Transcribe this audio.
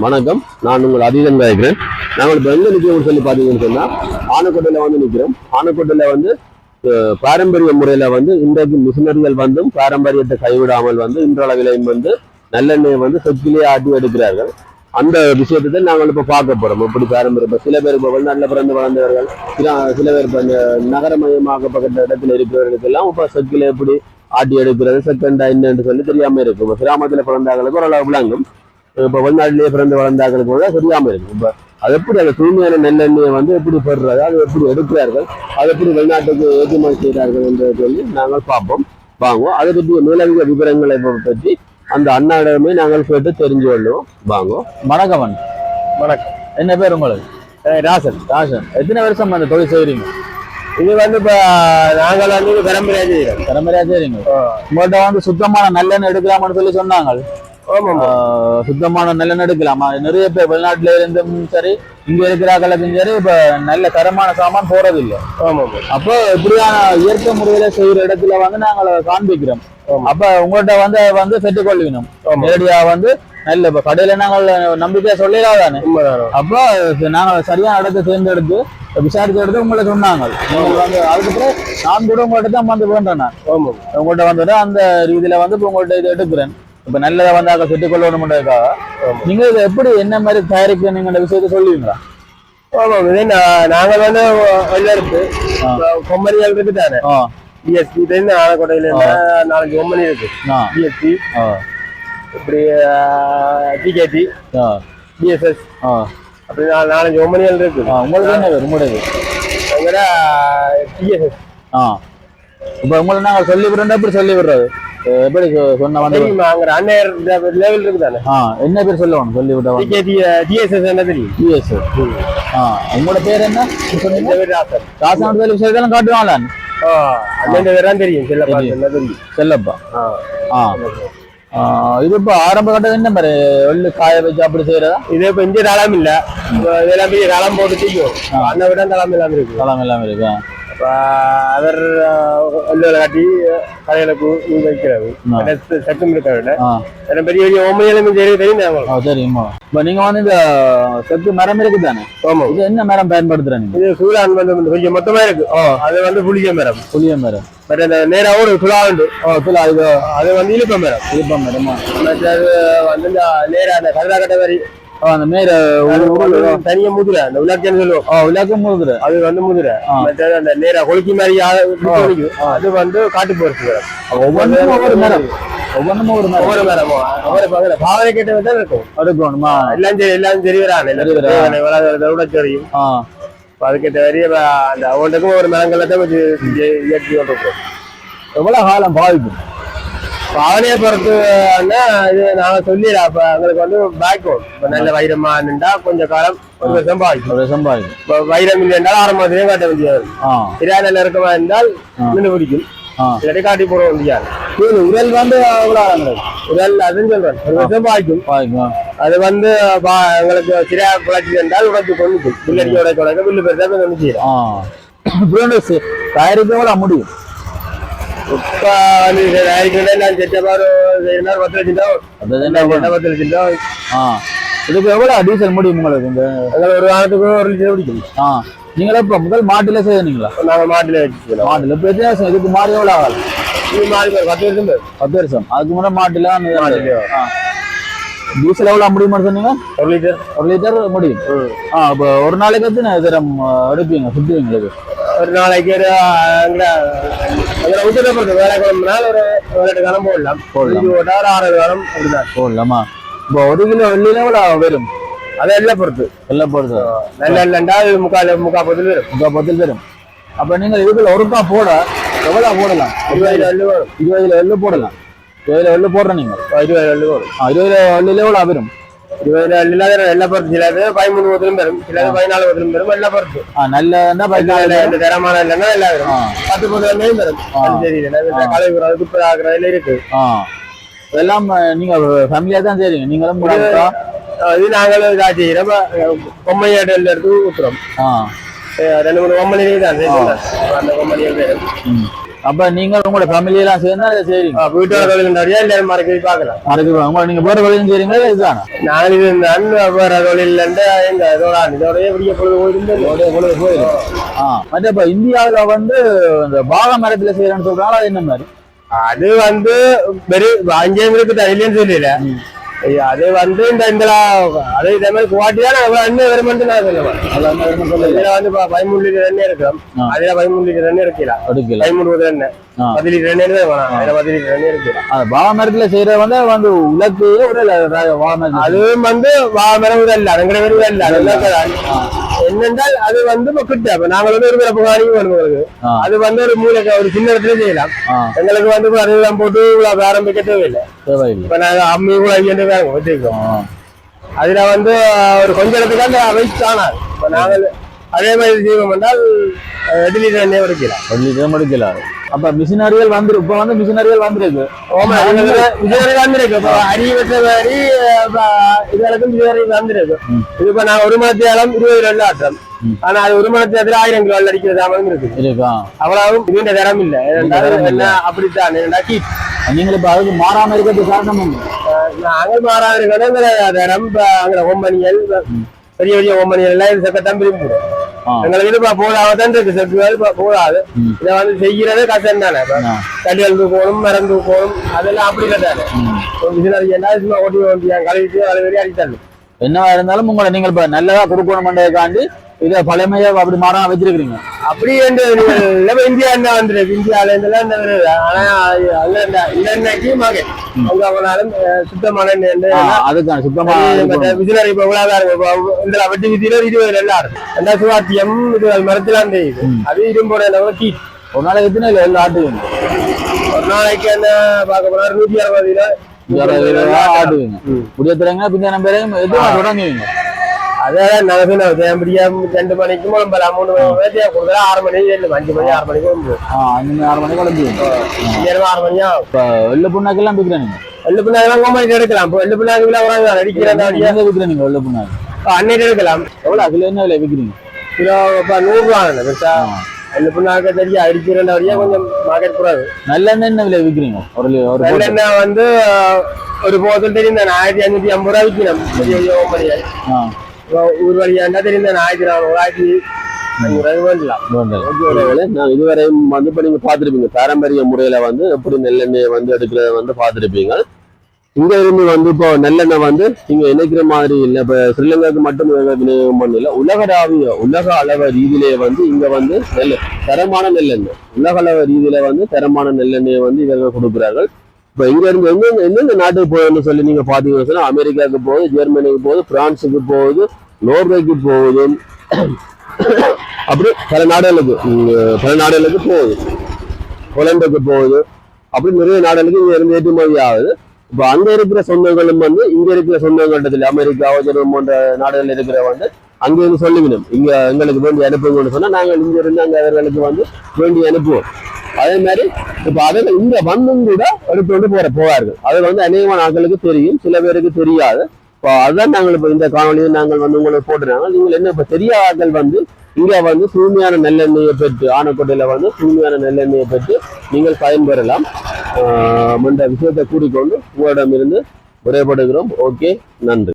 வணக்கம், நான் உங்கள் அதீதன் கேட்கிறேன். நாங்கள் இப்போ எங்கே நிற்கிறோம்னு சொல்லி பார்த்தீங்கன்னு சொன்னால் ஆனைக்கோட்டையில் வந்து நிற்கிறோம். ஆனைக்கோட்டையில் வந்து பாரம்பரிய முறையில் வந்து இன்றைக்கு மிஷினரிகள் வந்தும் பாரம்பரியத்தை கைவிடாமல் வந்து இன்றளவிலையும் வந்து நல்லெண்ணெயை வந்து சொற்கிலே ஆட்டி எடுக்கிறார்கள். அந்த விஷயத்தை நாங்கள் இப்போ பார்க்க போகிறோம். எப்படி பாரம்பரியம் இப்போ சில பேர் இப்போ வெளிநாட்டில் பிறந்து வளர்ந்தவர்கள், சில பேர் இப்போ இந்த நகரமயமாக்கப்பட்ட இடத்துல இருக்கிறவர்களுக்கெல்லாம் இப்போ சொற்கிலே எப்படி ஆட்டி எடுக்கிறது செகண்டா என்னன்னு சொல்லி தெரியாமல் இருக்கும். இப்போ கிராமத்தில் பிறந்தவர்களுக்கு ஓரளவு விளங்கும். இப்போ வெளிநாட்டிலேயே பிறந்து வளர்ந்தாக்களுக்கு கூட தெரியாமல் இருக்கு. இப்போ அது எப்படி அந்த தூய்மையான நெல்லெண்ணெயை வந்து எப்படி பெறுறது, அது எப்படி எடுக்கிறார்கள், அது எப்படி வெளிநாட்டுக்கு ஏற்றுமதி செய்கிறார்கள் என்று சொல்லி நாங்கள் பார்ப்போம், வாங்குவோம். அதை பற்றிய மேலதிக விவரங்களை பற்றி அந்த அண்ணாடமே நாங்கள் கேட்டு தெரிஞ்சு கொள்ளுவோம், வாங்குவோம். வணக்கம். வணக்கம். என்ன பேர் உங்களுக்கு? ராசன். ராசன். எத்தனை வருஷம் அந்த தொழில் செய்கிறீங்க? இது வந்து இப்போ நாங்கள் வந்து பரம்பரையா செய்கிறோம். பரம்பரையா செய்கிறீங்க. உங்கள்கிட்ட வந்து சுத்தமான நல்லெண்ணெய் எடுக்கலாம்னு சொல்லி சொன்னாங்க. சுத்தமான நல்லெண்ணெய் எடுக்கலாமா? நிறைய பேர் வெளிநாட்டுல இருந்தும் சரி, இங்க இருக்கிறார்களுக்கும் சரி, இப்ப நல்ல தரமான சாமான் போறது இல்லை. அப்போ இப்படியான இயற்கை முறையில செய்யற இடத்துல வந்து நாங்கள் காண்பிக்கிறோம். அப்ப உங்கள்கிட்ட வந்து பெற்றுக்கொள்ளணும் நேரடியா வந்து நல்ல இப்ப கடையில நாங்கள் நம்பிக்கையா சொல்லிடாதானே. அப்போ நாங்கள் சரியான இடத்தை தேர்ந்தெடுத்து விசாரிச்ச எடுத்து உங்களை சொன்னாங்க. வந்து அதுக்கப்புறம் நான் கூட உங்கள்கிட்ட தான் வந்து வேண்டேன். நான் உங்கள்கிட்ட வந்துட்டு அந்த ரீதியில வந்து இப்ப உங்கள்கிட்ட இதை எடுக்கிறேன். இப்ப நல்லதை வந்தாக்க சுட்டிக் கொள்ளணும்ன்றதுக்காக நீங்க இதை எப்படி என்ன மாதிரி தயாரிக்கிறீங்க விஷயத்த சொல்லுவீங்களா? நாங்க வந்து இருக்கு கொம்பனிகள் இருக்கு தானே. பிஎஸ்பி ஆனக்கோட்டையில 4 கொம்பனி இருக்கு. பிஎஸ்பி இப்படி டிகேடி பிஎஸ்எஸ் அப்படி 4 கொம்பனிகள் இருக்கு. உங்களுக்கு என்ன பேர்? உங்களுடைய டிஎஸ்எஸ். இப்ப உங்களை நாங்க சொல்லி விடுறோம். எப்படி சொல்லி விடுறது? எப்படி சொன்ன வந்து அண்ணன் லெவல் இருக்கு தானே. என்ன பேர் சொல்லணும் சொல்லி விட்டா? டிஎஸ்எஸ் என்ன தெரியும்? டிஎஸ்எஸ். உங்களோட பேர் என்ன சொன்னீங்க? ராசன். ராசன் விஷயத்தெல்லாம் காட்டுவாங்களா? அண்ணன் பேர் தான் தெரியும். செல்லப்பா. என்ன தெரியும்? செல்லப்பா. இது இப்ப ஆரம்ப கட்டது என்ன மாதிரி வெள்ளு காய வச்சு அப்படி செய்யறதா? இது இப்ப இந்திய தளம் இல்ல, இதெல்லாம் பெரிய தளம் போட்டு செய்யும். அண்ணன் விட தளம் இல்லாம இருக்கு. தளம் இல்லாம இருக்கு. அவர் காட்டி கடைகளுக்கு வைக்கிறது சட்டம் இருக்கிறது. பெரிய பெரிய ஓமையிலுமே தெரியும். தெரியுமா? இப்ப நீங்க வந்து இந்த செத்து மரம் இருக்கு தானே? இது என்ன மரம் பயன்படுத்துறீங்க? இது சூழான் வந்து கொஞ்சம் மொத்தமா இருக்கு. அது வந்து புளிய மரம். புளிய மரம். பட் அந்த நேரா ஒரு சுழா உண்டு. சுழா அது வந்து இழுப்ப மரம். இழுப்ப மரமா? அது வந்து இந்த நேரா அந்த கடலா கட்டை வரி அந்த மேல தனியா முதுரை, அந்த விளக்குன்னு சொல்லுவோம். விளக்கு முதுரை. அது வந்து முதுரை. அந்த நேரா கொலுக்கி மாதிரி அது வந்து காட்டு போறது. ஒவ்வொன்றும் ஒவ்வொரு மரம். ஒவ்வொன்றும் ஒவ்வொரு மரமோ பாவனை கேட்ட தான் இருக்கும். எடுக்கணுமா? எல்லாம் தெரியுறாங்க. தெரியும். அதுக்கேற்ற வரைய அந்த அவனுக்கும் ஒரு மரங்களை தான் இயற்கை இருக்கும். எவ்வளவு காலம் பாதிக்கும் பாவனையை பொறுத்து? இது நாங்க சொல்லிடலாம். அப்ப எங்களுக்கு வந்து பேக்ரவுண்ட் இப்ப நல்ல வைரமா நின்றா கொஞ்சம் காலம் ஒரு வருஷம் பாதிக்கும். இப்ப வைரம் இல்லைன்றால் 6 மாதத்துலயும் காட்ட முடியாது. இதா நல்ல இறக்கமா இருந்தால் நின்று பிடிக்கும். இல்லாட்டி காட்டி போட முடியாது. உடல் வந்து உடல் அதுன்னு சொல்றேன். ஒரு வருஷம் பாதிக்கும். அது வந்து எங்களுக்கு சிறியா குழச்சி என்றால் உடச்சு கொண்டு பில்லடிக்க உடைக்க பில்லு பெருசா கொண்டு செய்யலாம். தயாரிக்க முடியும். இப்ப வந்து செட்டப்பா 10 லட்சம் ரூபா. இதுக்கு எவ்வளவு டீசல் முடியும் உங்களுக்கு? ஒரு வாரத்துக்கு 1 லிட்டர் பிடிக்கும். நீங்களா இப்ப முதல் மாட்டுல செய்யறீங்களா? நாங்க மாட்டுல வச்சு மாட்டுல இப்ப எத்தனை வருஷம் இதுக்கு மாறி எவ்வளவு ஆகலாம்? இது மாறி 10 வருஷம். 10 வருஷம். அதுக்கு முன்னாடி மாட்டுல டீசல் எவ்வளவு முடியுமா சொன்னீங்க? 1 லிட்டர். 1 லிட்டர் முடியும். இப்ப ஒரு நாளைக்கு எத்தனை தரம் எடுப்பீங்க சுத்துவீங்களுக்கு? ஒரு நாளைக்கு வேலை கிளம்புனால ஒரு 8 காலம் போடலாம். போட்டா ஒரு 6 காலம் அப்படிதான் போடலாமா? இப்போ 1 கிலோ வெள்ளியில எவ்வளவு வரும்? அது எல்லாம் பொறுத்து. நல்ல இல்லைண்டா முக்கா பத்தில் வரும். அப்ப நீங்க இதுக்குள்ள ஒருக்கா போட எவ்வளவு போடலாம்? 20 எள்ளு வரும். 20 எள்ளு போடலாம். 20 எள்ளு போடுற நீங்க 20 எள்ளு வரும். 20 எள்ளுல எவ்வளவு வரும்? 20 எள்ளுல எல்லாம் பொறுத்து. சிலது 13 வரும், சிலது 14 வரும். எல்லாம் பொறுத்து. நல்ல தரமான இல்லைன்னா எல்லாம் வரும். 10 வரும் வரும். தெரியல கலைவுற துப்பு ஆகுறதுல இருக்கு. இதெல்லாம் நீங்க ஃபேமிலியா தான் செய்றீங்க? நீங்களும் இது நாங்களும் இதா செய்யறோம். கொம்மையாட்டல் எடுத்து ஊத்துறோம். 2-3 கொம்பனி தான் அந்த கொம்பனிகள். அப்ப நீங்க உங்களோட ஃபேமிலி எல்லாம் சேர்ந்து அதை செய்றீங்க? வீட்டோட தொழில் நிறைய எல்லாரும் மறக்கி பார்க்கலாம். உங்களை நீங்க வேற தொழிலும் செய்றீங்களா இதுதானா? நான் இது வேற தொழில் எங்க இதோடய பெரிய பொழுது போயிடும். மற்ற இப்ப இந்தியாவில வந்து இந்த பாக மரத்துல செய்யறேன்னு சொல்றாங்களா, அது என்ன மாதிரி? அது வந்து வெறும் அங்கேயும் இருக்குது இல்லைன்னு சொல்லல. அது வந்து அதே இதே மாதிரி குவாட்டிதான் என்ன வருமென்று நான் சொல்லுவேன். இதுல வந்து 13 லிட்டர் எண்ணெய் இருக்கும். அதுல 13 லிட்டர் எண்ணெய் இருக்கலாம். 13 எண்ணெய் 10 லிட்டர் எண்ணெய் வேணாம். அதுல 10 லிட்டர் எண்ணெய் இருக்கலாம். பாகமரத்துல செய்யறது வந்து வந்து உலக்கு அதுவும் வந்து வாமரம் இல்ல அதுங்கிற வேறு இல்ல. என்னென்றால் அது வந்து கிட்ட இப்ப நாங்கள் வந்து ஒரு பிறப்பு உங்களுக்கு அது வந்து ஒரு மூளைக்கு ஒரு சின்ன இடத்துல செய்யலாம். எங்களுக்கு வந்து அதெல்லாம் போட்டு ஆரம்பிக்க தேவையில்லை. இப்ப நாங்க அம்மி கூட வச்சிருக்கோம். அதுல வந்து ஒரு கொஞ்ச இடத்துக்கு அந்த வயசு காணாது. இப்ப நாங்கள் அதே மாதிரி செய்வோம் என்றால் 8 லிட்டர் எண்ணெய் எடுக்கலாம். 1 லிட்டர் எடுக்கலாம். அப்ப மிஷினரிகள் வந்துருக்கு. இப்ப வந்து மிஷினரிகள் வந்திருக்கு. மிஷினரி வந்திருக்கு. இப்ப அரி வெட்ட மாதிரி இதுகளுக்கும் மிஷினரி வந்திருக்கு. இது இப்ப நான் ஒரு மணத்தியாலம் 22 ஆட்டம். ஆனா அது ஒரு மணத்தியத்துல 1000 கிலோ அடிக்கிற தாமதம் இருக்கு. அவ்வளவு இதுண்ட தரம் இல்ல. என்ன அப்படித்தான் நீங்க இப்ப அதுக்கு மாறாம இருக்கிறது காரணம் நாங்கள் மாறாம இருக்கிறது தரம் அங்க ஓம்பனிகள் பெரிய பெரிய ஓம்பனிகள் எல்லாம் இது சக்கத்தான் விரும்புகிறோம். எங்களுக்கு இது போதாதான் இருக்கு. செக்குகள் போதாது. இதை வந்து செய்யறதே கஷ்டம் தானே. கல்விகள் தூக்கணும், மரம் தூக்கணும், அதெல்லாம் அப்படி தானே. மிஷினரி என்ன ஓட்டி ஓட்டி கழுவிட்டு அதை வெளியே அடித்தாங்க. என்னவா இருந்தாலும் உங்களை நீங்கள் இப்ப நல்லதா கொடுக்கணும்ன்றதுக்காண்டி இதை பழமையா அப்படி மாறாம வச்சிருக்கீங்க. அப்படி என்று இந்தியா என்ன வந்துருக்கு. இந்தியாவில இருந்தெல்லாம் என்ன வருது. ஆனா அங்க இன்னைக்கு மகன் அங்க போனாலும் சுத்தமான அதுக்கான சுத்தமான மிஷினரி இப்ப இந்த வெட்டி விதியில 20 எல்லாம் ரெண்டா சுவாத்தியம் இது மரத்திலாம் தெரியுது. அது இரும்போட கீ ஒரு நாளைக்கு எத்தனை எல்லாம் ஆட்டுவீங்க? ஒரு நாளைக்கு என்ன பார்க்க போனா 160 ஆட்டுவீங்க. புதிய திறங்க பின்ன பேரையும் எதுவும் தொடங்குவீங்க. அதான் நான் சொன்னேன் 2 மணிக்கு குழம்பலாம். 3 மணி கொடுத்தா 6 மணி 5 மணி 6 மணிக்கு குழம்பு 6 மணிக்கு குழம்புவீங்க. 6 மணியா இப்ப வெள்ள புண்ணாக்கெல்லாம் விற்கிறீங்க? வெள்ள புண்ணாக்கெல்லாம் கோமாளிக்கு எடுக்கலாம். இப்போ வெள்ள புண்ணாக்கு அடிக்கிறேன் விற்கிறீங்க. வெள்ள புண்ணாக்கு அன்னைக்கு எடுக்கலாம். எவ்வளவு அதுல என்ன விலை விற்கிறீங்க? கிலோ இப்ப 100 ரூபா பெருசா. வெள்ள புண்ணாக்க தெரியும் அடிக்கிறேன் கொஞ்சம் மார்க்கெட் கூடாது. நல்லெண்ணெய் என்ன விலை விற்கிறீங்க? நல்லெண்ணெய் வந்து ஒரு போதல் தெரியும் 1550 ரூபா விற்கணும். பெரிய ஓம்பனிகள் ஊர் வழியாண்டா தெரியும் 1400 நான் இதுவரையும் வந்து இப்ப நீங்க பாத்துருப்பீங்க பாரம்பரிய முறையில வந்து எப்படி நெல்லெண்ணெயை வந்து எடுக்கிறத வந்து பாத்துருப்பீங்க. இங்க இருந்து வந்து இப்போ நெல்லெண்ணெய் வந்து நீங்க நினைக்கிற மாதிரி இல்லை. இப்ப ஸ்ரீலங்காவுக்கு மட்டும் விநியோகம் பண்ணல, உலக அளவு ரீதியிலே வந்து இங்க வந்து தரமான நெல்லெண்ணெய் உலக அளவு ரீதியில வந்து தரமான நெல்லெண்ணெயை வந்து இவங்க கொடுக்குறார்கள். இப்ப இங்க இருந்து எந்தெந்த நாட்டுக்கு போகுதுன்னு சொல்லி நீங்க பாத்தீங்கன்னா சொன்னா அமெரிக்காவுக்கு போகுது, ஜெர்மனிக்கு போகுது, பிரான்ஸுக்கு போகுது, நோர்வேக்கு போகுது, அப்படி பல நாடுகளுக்கு போகுது, ஹொலண்டுக்கு போகுது, அப்படி நிறைய நாடுகளுக்கு இங்க இருந்து ஏற்றுமதி ஆகுது. இப்ப அங்க இருக்கிற சொந்தங்களும் வந்து இங்க இருக்கிற சொந்தங்கள்டத்துல அமெரிக்கா ஜெர்மன் போன்ற நாடுகள் இருக்கிற வந்து அங்க இருந்து சொல்லிக்கணும் இங்க எங்களுக்கு வேண்டி அனுப்புங்கன்னு சொன்னா நாங்கள் இங்க இருந்து அங்க அவர்களுக்கு வந்து வேண்டி அனுப்புவோம். அதே மாதிரி இப்ப அதில் இங்க வந்தும் கூட எடுத்துக்கொண்டு போவார்கள். அது வந்து அநேகமான ஆட்களுக்கு தெரியும், சில பேருக்கு தெரியாது. இப்போ அதுதான் நாங்கள் இப்போ இந்த காணொலியை நாங்கள் வந்து உங்களுக்கு போட்டுறாங்க. நீங்கள் என்ன இப்ப தெரியாத ஆட்கள் வந்து இங்க வந்து தூய்மையான நெல்லெண்ணெயை பெற்று ஆனைக்கோட்டையில வந்து தூய்மையான நெல்லெண்ணெயை பெற்று நீங்கள் பயன்பெறலாம் என்ற விஷயத்தை கூறிக்கொண்டு உங்களிடமிருந்து விடைபெறுகிறோம். ஓகே, நன்றி.